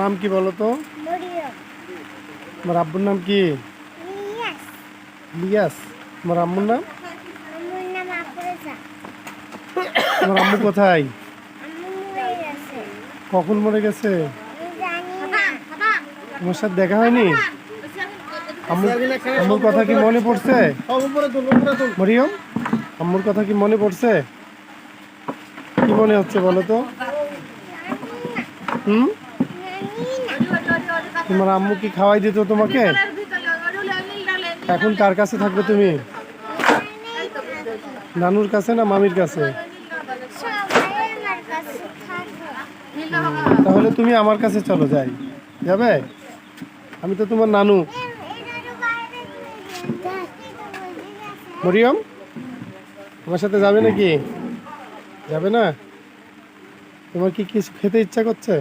নাম কি বলো তো? তোমার আব্বুর নাম কি? লিয়াস। তোমার আম্মুর নাম? তোমার আম্মু কোথায়? কখন মরে গেছে? তোমার সাথে দেখা হয়নি? আম্মুর কথা কি মনে পড়ছে? মরিয়ম, আম্মুর কথা কি মনে পড়ছে? কি মনে হচ্ছে বলো তো? তোমার আম্মু কি খাওয়াই দিত তোমাকে? এখন কার কাছে থাকবে তুমি? নানুর কাছে না মামির কাছে? তাহলে তুমি আমার কাছে চলো, যাই। যাবে? আমি তো তোমার নানু। মরিয়ম, আমার সাথে যাবে নাকি? যাবে না? তোমার কি কিছু খেতে ইচ্ছা করছে?